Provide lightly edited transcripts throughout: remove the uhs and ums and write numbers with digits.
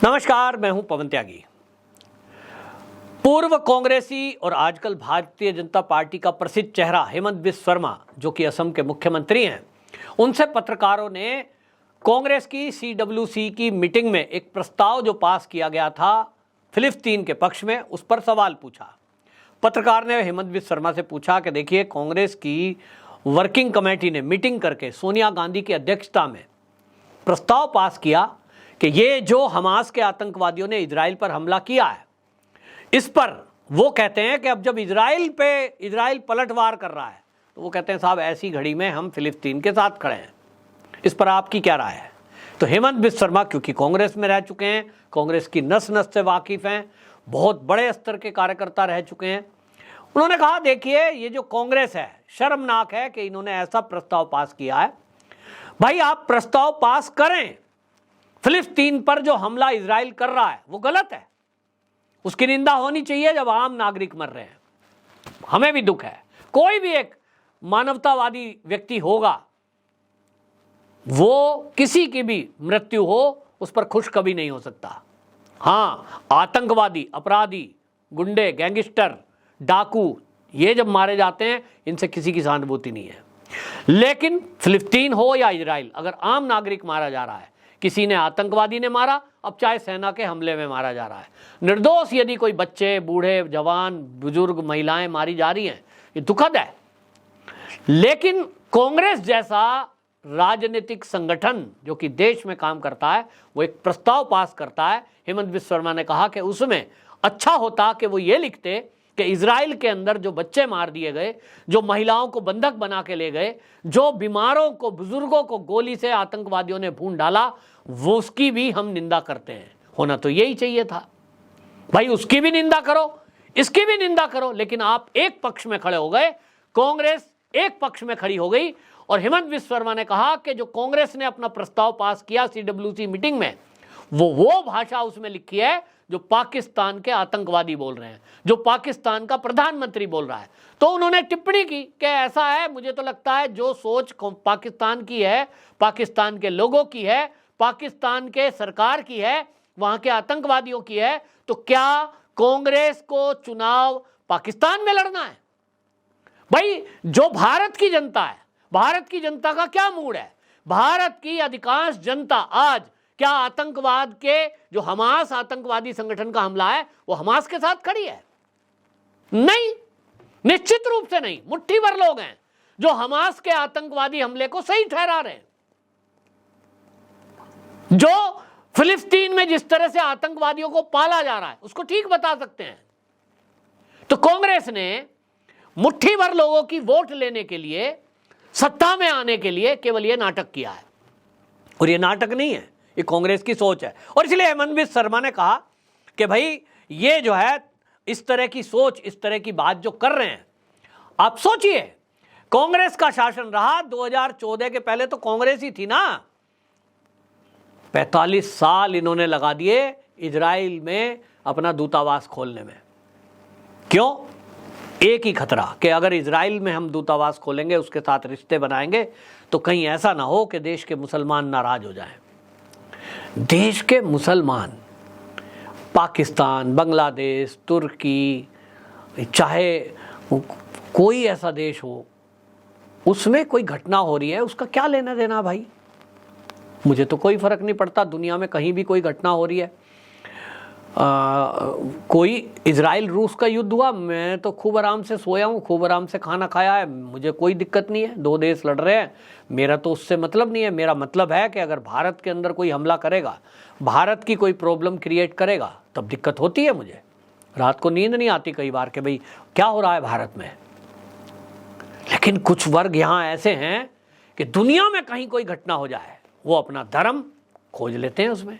नमस्कार, मैं हूं पवन त्यागी। पूर्व कांग्रेसी और आजकल भारतीय जनता पार्टी का प्रसिद्ध चेहरा हेमंत बिस्व शर्मा, जो कि असम के मुख्यमंत्री हैं, उनसे पत्रकारों ने कांग्रेस की सीडब्ल्यूसी की मीटिंग में एक प्रस्ताव जो पास किया गया था फिलिस्तीन के पक्ष में, उस पर सवाल पूछा। पत्रकार ने हेमंत बिस्व शर्मा से पूछा कि देखिए, कांग्रेस की वर्किंग कमेटी ने मीटिंग करके सोनिया गांधी की अध्यक्षता में प्रस्ताव पास किया कि ये जो हमास के आतंकवादियों ने इजराइल पर हमला किया है, इस पर वो कहते हैं कि अब जब इजराइल पलटवार कर रहा है, तो वो कहते हैं साहब ऐसी घड़ी में हम फिलिस्तीन के साथ खड़े हैं। इस पर आपकी क्या राय है? तो हेमंत बिस्व शर्मा क्योंकि कांग्रेस में रह चुके हैं, कांग्रेस की नस नस से वाकिफ हैं, बहुत बड़े स्तर के कार्यकर्ता रह चुके हैं, उन्होंने कहा देखिए, ये जो कांग्रेस है, शर्मनाक है कि इन्होंने ऐसा प्रस्ताव पास किया है। भाई, आप प्रस्ताव पास करें, फिलिस्तीन पर जो हमला इजराइल कर रहा है वो गलत है, उसकी निंदा होनी चाहिए जब आम नागरिक मर रहे हैं। हमें भी दुख है, कोई भी एक मानवतावादी व्यक्ति होगा, वो किसी की भी मृत्यु हो उस पर खुश कभी नहीं हो सकता। हाँ, आतंकवादी, अपराधी, गुंडे, गैंगस्टर, डाकू, ये जब मारे जाते हैं, इनसे किसी की सहानुभूति नहीं है। लेकिन फिलिस्तीन हो या इजराइल, अगर आम नागरिक मारा जा रहा है, किसी ने आतंकवादी ने मारा, अब चाहे सेना के हमले में मारा जा रहा है, निर्दोष यदि कोई बच्चे, बूढ़े, जवान, बुजुर्ग, महिलाएं मारी जा रही हैं, ये दुखद है। लेकिन कांग्रेस जैसा राजनीतिक संगठन जो कि देश में काम करता है, वो एक प्रस्ताव पास करता है। हेमंत बिस्व शर्मा ने कहा कि उसमें अच्छा होता कि वो ये लिखते कि इजराइल के अंदर जो बच्चे मार दिए गए, जो महिलाओं को बंधक बना के ले गए, जो बीमारों को, बुजुर्गों को गोली से आतंकवादियों ने भून डाला, वो उसकी भी हम निंदा करते हैं। होना तो यही चाहिए था भाई, उसकी भी निंदा करो, इसकी भी निंदा करो। लेकिन आप एक पक्ष में खड़े हो गए, कांग्रेस एक पक्ष में खड़ी हो गई। और हेमंत बिस्व शर्मा ने कहा कि जो कांग्रेस ने अपना प्रस्ताव पास किया सीडब्ल्यूसी मीटिंग में, वो भाषा उसमें लिखी है जो पाकिस्तान के आतंकवादी बोल रहे हैं, जो पाकिस्तान का प्रधानमंत्री बोल रहा है। तो उन्होंने टिप्पणी की कि ऐसा है, मुझे तो लगता है जो सोच पाकिस्तान की है, पाकिस्तान के लोगों की है, पाकिस्तान के सरकार की है, वहां के आतंकवादियों की है, तो क्या कांग्रेस को चुनाव पाकिस्तान में लड़ना है? भाई, जो भारत की जनता है, भारत की जनता का क्या मूड है? भारत की अधिकांश जनता आज क्या आतंकवाद के, जो हमास आतंकवादी संगठन का हमला है, वो हमास के साथ खड़ी है? नहीं, निश्चित रूप से नहीं। मुट्ठी भर लोग हैं जो हमास के आतंकवादी हमले को सही ठहरा रहे हैं। जो फिलिस्तीन में जिस तरह से आतंकवादियों को पाला जा रहा है, उसको ठीक बता सकते हैं। तो कांग्रेस ने मुट्ठी भर लोगों की वोट लेने के लिए, सत्ता में आने के लिए केवल यह नाटक किया है। और यह नाटक नहीं है, ये कांग्रेस की सोच है। और इसलिए हेमंत बिस्व शर्मा ने कहा कि भाई, ये जो है इस तरह की सोच, इस तरह की बात जो कर रहे हैं, आप सोचिए, कांग्रेस का शासन रहा 2014 के पहले, तो कांग्रेस ही थी ना। 45 साल इन्होंने लगा दिए इजराइल में अपना दूतावास खोलने में। क्यों? एक ही खतरा कि अगर इजराइल में हम दूतावास खोलेंगे, उसके साथ रिश्ते बनाएंगे, तो कहीं ऐसा ना हो कि देश के मुसलमान नाराज हो जाएं। देश के मुसलमान, पाकिस्तान, बांग्लादेश, तुर्की, चाहे कोई ऐसा देश हो, उसमें कोई घटना हो रही है, उसका क्या लेना देना भाई? मुझे तो कोई फर्क नहीं पड़ता, दुनिया में कहीं भी कोई घटना हो रही है। कोई इजराइल रूस का युद्ध हुआ, मैं तो खूब आराम से सोया हूँ, खूब आराम से खाना खाया है, मुझे कोई दिक्कत नहीं है। दो देश लड़ रहे हैं, मेरा तो उससे मतलब नहीं है। मेरा मतलब है कि अगर भारत के अंदर कोई हमला करेगा, भारत की कोई प्रॉब्लम क्रिएट करेगा, तब दिक्कत होती है मुझे। रात को नींद नहीं आती कई बार कि भाई क्या हो रहा है भारत में। लेकिन कुछ वर्ग यहाँ ऐसे हैं कि दुनिया में कहीं कोई घटना हो जाए, वो अपना धर्म खोज लेते हैं उसमें।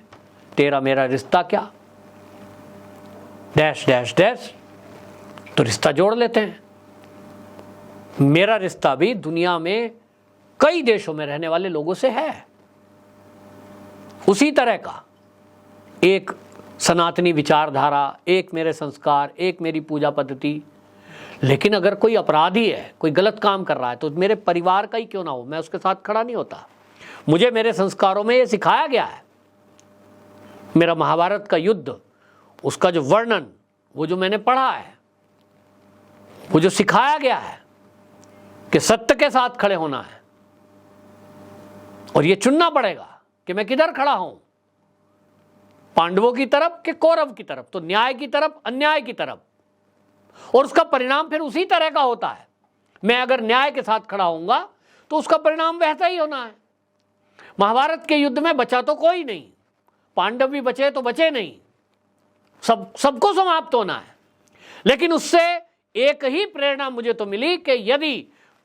तेरा मेरा रिश्ता क्या, डैश डैश डैश, तो रिश्ता जोड़ लेते हैं। मेरा रिश्ता भी दुनिया में कई देशों में रहने वाले लोगों से है। उसी तरह का एक सनातनी विचारधारा, एक मेरे संस्कार, एक मेरी पूजा पद्धति। लेकिन अगर कोई अपराधी है, कोई गलत काम कर रहा है, तो मेरे परिवार का ही क्यों ना हो, मैं उसके साथ खड़ा नहीं होता। मुझे मेरे संस्कारों में ये सिखाया गया है। मेरा महाभारत का युद्ध, उसका जो वर्णन, वो जो मैंने पढ़ा है, वो जो सिखाया गया है कि सत्य के साथ खड़े होना है और ये चुनना पड़ेगा कि मैं किधर खड़ा हूं, पांडवों की तरफ कि कौरव की तरफ, तो न्याय की तरफ, अन्याय की तरफ, और उसका परिणाम फिर उसी तरह का होता है। मैं अगर न्याय के साथ खड़ा होऊंगा तो उसका परिणाम वैसा ही होना है। महाभारत के युद्ध में बचा तो कोई नहीं, पांडव भी बचे तो बचे नहीं, सबको समाप्त होना है। लेकिन उससे एक ही प्रेरणा मुझे तो मिली कि यदि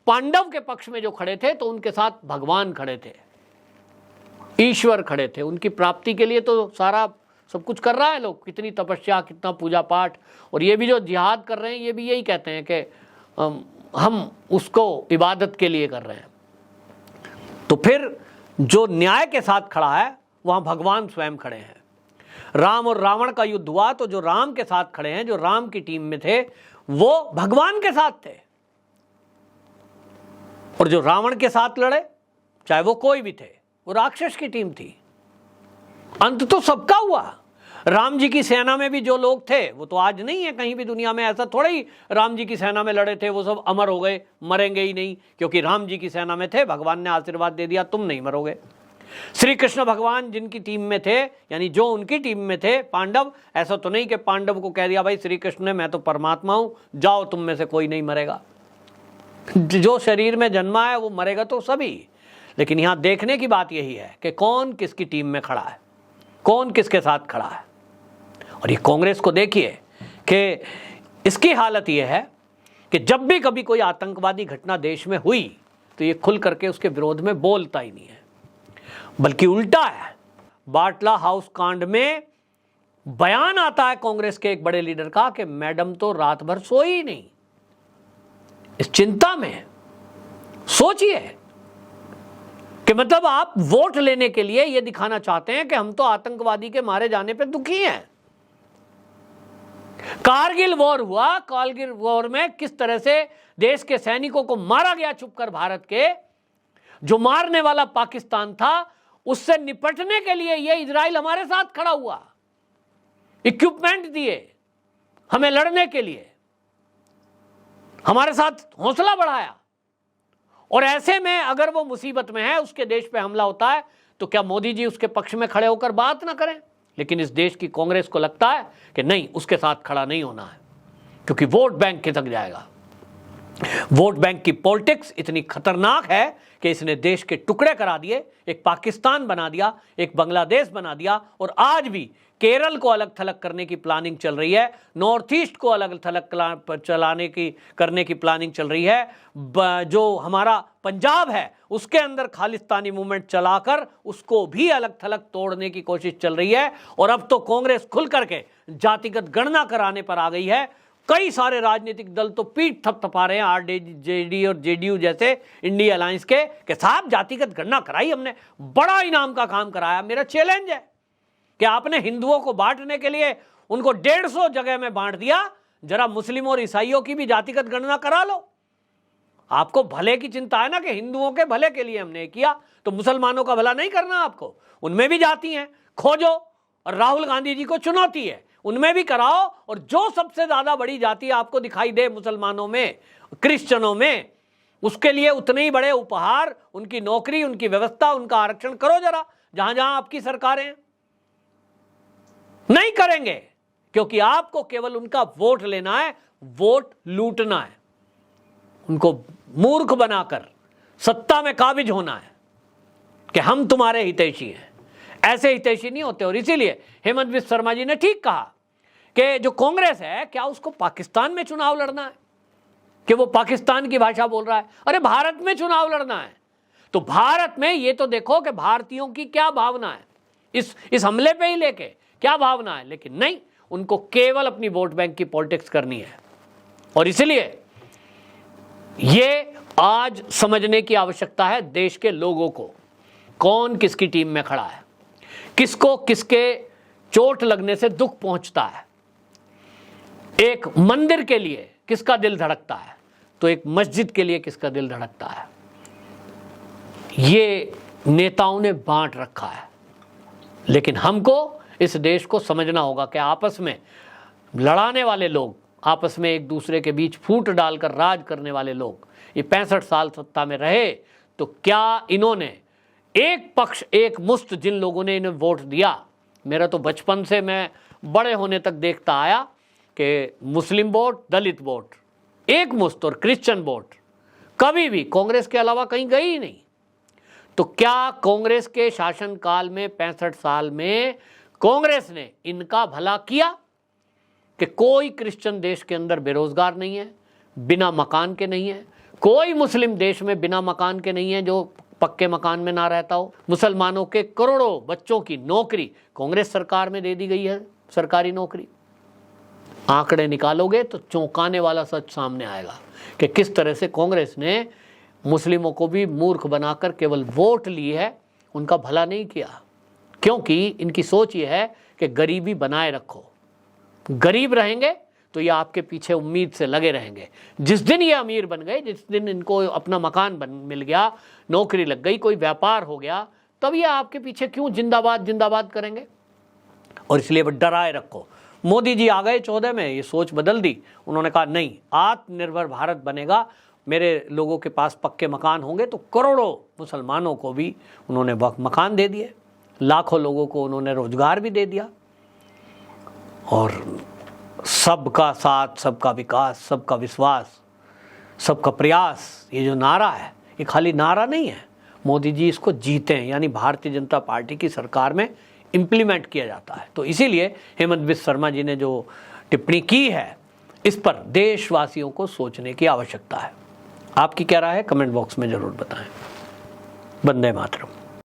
पांडव के पक्ष में जो खड़े थे तो उनके साथ भगवान खड़े थे, ईश्वर खड़े थे। उनकी प्राप्ति के लिए तो सारा सब कुछ कर रहा है लोग, कितनी तपस्या, कितना पूजा पाठ, और ये भी जो जिहाद कर रहे हैं ये भी यही कहते हैं कि हम उसको इबादत के लिए कर रहे हैं। तो फिर जो न्याय के साथ खड़ा है वहां भगवान स्वयं खड़े हैं। राम और रावण का युद्ध हुआ तो जो राम के साथ खड़े हैं, जो राम की टीम में थे, वो भगवान के साथ थे, और जो रावण के साथ लड़े, चाहे वो कोई भी थे, वो राक्षस की टीम थी। अंत तो सबका हुआ। राम जी की सेना में भी जो लोग थे वो तो आज नहीं है कहीं भी दुनिया में। ऐसा थोड़ा ही राम जी की सेना में लड़े थे वो सब अमर हो गए, मरेंगे ही नहीं, क्योंकि राम जी की सेना में थे, भगवान ने आशीर्वाद दे दिया तुम नहीं मरोगे। श्री कृष्ण भगवान जिनकी टीम में थे, यानी जो उनकी टीम में थे पांडव, ऐसा तो नहीं कि पांडव को कह दिया भाई श्री कृष्ण ने मैं तो परमात्मा हूं, जाओ तुम में से कोई नहीं मरेगा। जो शरीर में जन्मा है वो मरेगा तो सभी। लेकिन यहां देखने की बात यही है कि कौन किसकी टीम में खड़ा है, कौन किसके साथ खड़ा है। और ये कांग्रेस को देखिए कि इसकी हालत यह है कि जब भी कभी कोई आतंकवादी घटना देश में हुई तो ये खुल करके उसके विरोध में बोलता ही नहीं है, बल्कि उल्टा है। बाटला हाउस कांड में बयान आता है कांग्रेस के एक बड़े लीडर का कि मैडम तो रात भर सोई ही नहीं, इस चिंता में। सोचिए कि मतलब आप वोट लेने के लिए यह दिखाना चाहते हैं कि हम तो आतंकवादी के मारे जाने पे दुखी हैं। कारगिल वॉर हुआ, कारगिल वॉर में किस तरह से देश के सैनिकों को मारा गया छुपकर भारत के, जो मारने वाला पाकिस्तान था, उससे निपटने के लिए ये इजराइल हमारे साथ खड़ा हुआ, इक्विपमेंट दिए हमें लड़ने के लिए, हमारे साथ हौसला बढ़ाया। और ऐसे में अगर वो मुसीबत में है, उसके देश पे हमला होता है, तो क्या मोदी जी उसके पक्ष में खड़े होकर बात ना करें? लेकिन इस देश की कांग्रेस को लगता है कि नहीं, उसके साथ खड़ा नहीं होना है, क्योंकि वोट बैंक खिसक जाएगा। वोट बैंक की पॉलिटिक्स इतनी खतरनाक है कि इसने देश के टुकड़े करा दिए, एक पाकिस्तान बना दिया, एक बांग्लादेश बना दिया, और आज भी केरल को अलग थलग करने की प्लानिंग चल रही है, नॉर्थ ईस्ट को अलग थलग करने की प्लानिंग चल रही है। जो हमारा पंजाब है उसके अंदर खालिस्तानी मूवमेंट चलाकर उसको भी अलग थलग तोड़ने की कोशिश चल रही है। और अब तो कांग्रेस खुल करके जातिगत गणना कराने पर आ गई है। कई सारे राजनीतिक दल तो पीठ थपथपा रहे हैं, आरजेडी और जेडीयू जैसे इंडिया अलायंस के साथ जातिगत गणना कराई हमने, बड़ा इनाम का काम कराया। मेरा चैलेंज है कि आपने हिंदुओं को बांटने के लिए उनको 150 जगह में बांट दिया, जरा मुस्लिमों और ईसाइयों की भी जातिगत गणना करा लो। आपको भले की चिंता है ना कि हिंदुओं के भले के लिए हमने किया, तो मुसलमानों का भला नहीं करना आपको? उनमें भी जाति हैं, खोजो। और राहुल गांधी जी को चुनौती है, उनमें भी कराओ, और जो सबसे ज्यादा बड़ी जाति आपको दिखाई दे मुसलमानों में, क्रिश्चियनों में, उसके लिए उतने ही बड़े उपहार, उनकी नौकरी, उनकी व्यवस्था, उनका आरक्षण करो जरा, जहां जहां आपकी सरकारें। नहीं करेंगे, क्योंकि आपको केवल उनका वोट लेना है, वोट लूटना है, उनको मूर्ख बनाकर सत्ता में काबिज होना है कि हम तुम्हारे हितैषी हैं। ऐसे हितैषी नहीं होते। और इसीलिए हेमंत बिस्वा शर्मा जी ने ठीक कहा कि जो कांग्रेस है, क्या उसको पाकिस्तान में चुनाव लड़ना है कि वो पाकिस्तान की भाषा बोल रहा है? अरे भारत में चुनाव लड़ना है तो भारत में ये तो देखो कि भारतीयों की क्या भावना है, इस हमले पे ही लेके क्या भावना है। लेकिन नहीं, उनको केवल अपनी वोट बैंक की पॉलिटिक्स करनी है। और इसलिए ये आज समझने की आवश्यकता है देश के लोगों को, कौन किसकी टीम में खड़ा है, किसको किसके चोट लगने से दुख पहुंचता है। एक मंदिर के लिए किसका दिल धड़कता है, तो एक मस्जिद के लिए किसका दिल धड़कता है। ये नेताओं ने बांट रखा है, लेकिन हमको इस देश को समझना होगा कि आपस में लड़ाने वाले लोग, आपस में एक दूसरे के बीच फूट डालकर राज करने वाले लोग ये 65 साल सत्ता में रहे, तो क्या इन्होंने एक पक्ष, एक मुश्त जिन लोगों ने इन्हें वोट दिया, मेरा तो बचपन से मैं बड़े होने तक देखता आया कि मुस्लिम वोट, दलित वोट, एक मुश्त और क्रिश्चियन वोट कभी भी कांग्रेस के अलावा कहीं गई ही नहीं। तो क्या कांग्रेस के शासनकाल में 65 साल में कांग्रेस ने इनका भला किया कि कोई क्रिश्चियन देश के अंदर बेरोजगार नहीं है, बिना मकान के नहीं है, कोई मुस्लिम देश में बिना मकान के नहीं है जो पक्के मकान में ना रहता हो, मुसलमानों के करोड़ों बच्चों की नौकरी कांग्रेस सरकार में दे दी गई है, सरकारी नौकरी। आंकड़े निकालोगे तो चौंकाने वाला सच सामने आएगा कि किस तरह से कांग्रेस ने मुस्लिमों को भी मूर्ख बनाकर केवल वोट ली है, उनका भला नहीं किया। क्योंकि इनकी सोच ये है कि गरीबी बनाए रखो, गरीब रहेंगे तो ये आपके पीछे उम्मीद से लगे रहेंगे। जिस दिन ये अमीर बन गए, जिस दिन इनको अपना मकान मिल गया, नौकरी लग गई, कोई व्यापार हो गया, तब ये आपके पीछे क्यों जिंदाबाद जिंदाबाद करेंगे। और इसलिए वो डराए रखो। मोदी जी आ गए 14 में, ये सोच बदल दी। उन्होंने कहा नहीं, आत्मनिर्भर भारत बनेगा, मेरे लोगों के पास पक्के मकान होंगे। तो करोड़ों मुसलमानों को भी उन्होंने मकान दे दिए, लाखों लोगों को उन्होंने रोजगार भी दे दिया। और सबका साथ, सबका विकास, सबका विश्वास, सबका प्रयास, ये जो नारा है, ये खाली नारा नहीं है। मोदी जी इसको जीते हैं, यानी भारतीय जनता पार्टी की सरकार में इम्प्लीमेंट किया जाता है। तो इसीलिए हेमंत बिस्वा शर्मा जी ने जो टिप्पणी की है, इस पर देशवासियों को सोचने की आवश्यकता है। आपकी क्या राय है, कमेंट बॉक्स में जरूर बताएं। वंदे मातरम।